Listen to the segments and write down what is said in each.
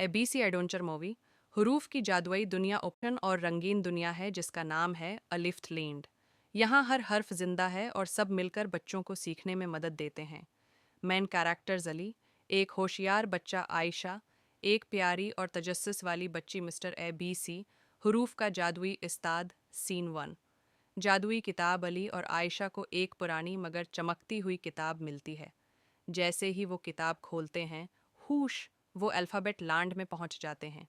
ABC adventure movie हुरूफ की जादुई दुनिया ओपन और रंगीन दुनिया है जिसका नाम है अलिफ्ट लैंड। यहाँ हर हर्फ जिंदा है और सब मिलकर बच्चों को सीखने में मदद देते हैं। मेन कैरेक्टर्स अली, एक होशियार बच्चा आयशा, एक प्यारी और तजस्सुस वाली बच्ची मिस्टर एबीसी, हुरूफ का जादुई उस्ताद। सीन 1। जादुई किताब। अली और आयशा को एक पुरानी मगर चमकती हुई किताब मिलती है। जैसे ही वो किताब खोलते हैं, हुश, वो अल्फ़ाबेट लैंड में पहुंच जाते हैं।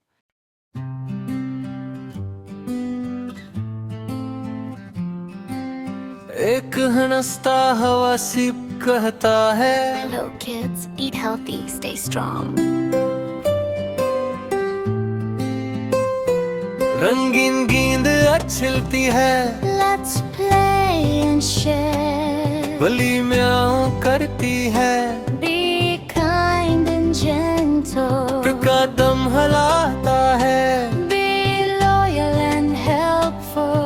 एक हंसता हवासी कहता है, Hello kids, eat healthy, stay strong. रंगीन गेंद अच्छलती है, Let's play and share. गली म्याऊं करती है, Be kind and gentle. कदम हलाता है, Be loyal and helpful.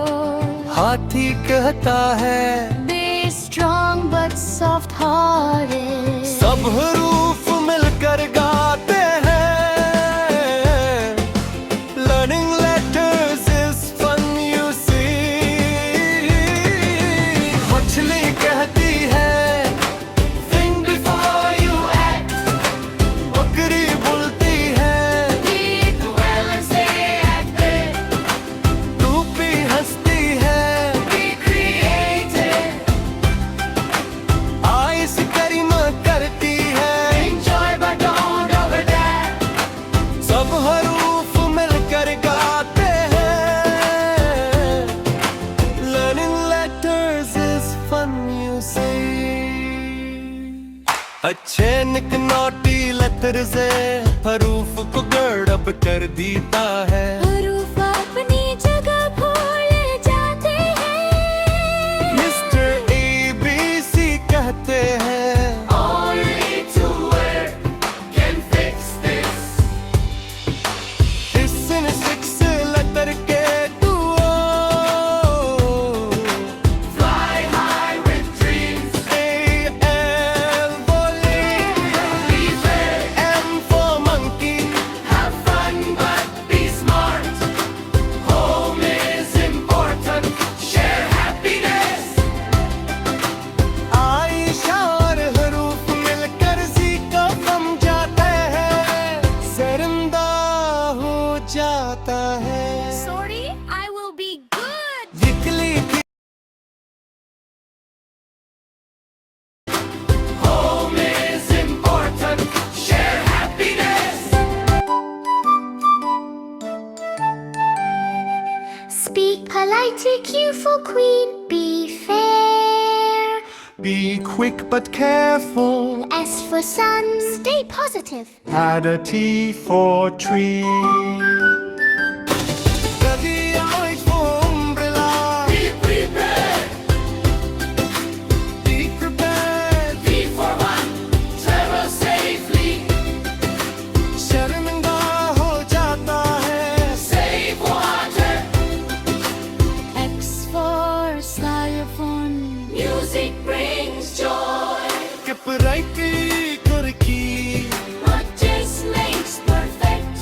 हाथी कहता है, Be strong but soft-hearted. सब हरूफ मिलकर गाते हैं, learning letters is fun you see. मछली कहती है, think before you act. बकरी बोलती है, Eat well and stay active. टूपी हंसती है, Be creative. आइस करीमा करती है, Enjoy but don't overdare. सब हरूफ मिलकर गाते हैं, learning letters is fun you see. अच्छे निक नोटी लेटर्स है, हरूफ को गड़ब कर देता है, हरूफ अपनी जगह भूल जाते हैं. मिस्टर एबीसी कहते हैं, Only two words can fix this. इसने 6 लेटर के duo, Fly high with dreams. A-L बोले, Be fair. M for monkey, Have fun but be smart. Home is important. Share happiness. Ayesha और हरूफ मिलकर जी को समझाते हैं, शर्मिंदा हो जाता है, Sorry, I will be good. जिकली की Home is important. Share happiness. Speak politely, Q for queen. Be fair. be quick but careful, S for sun. Stay positive. add a T for tree. The I for umbrella, Be prepared. be prepared, B for one. Travel safely. शर्मिंदा हो जाता है, Save water. X for xylophone. Music brings joy. कपराइकी करकी, What just makes perfect?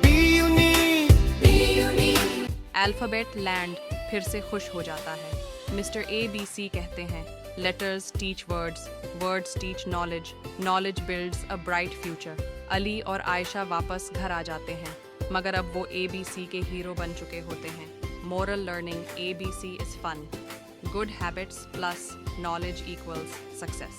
be unique. Be unique. Alphabet land फिर से खुश हो जाता है। मिस्टर एबीसी कहते हैं, letters teach words, words teach knowledge, knowledge builds a bright future. Ali और आयशा वापस घर आ जाते हैं, मगर अब वो एबीसी के हीरो बन चुके होते हैं। Moral learning, ABC is fun. Good habits plus knowledge equals success.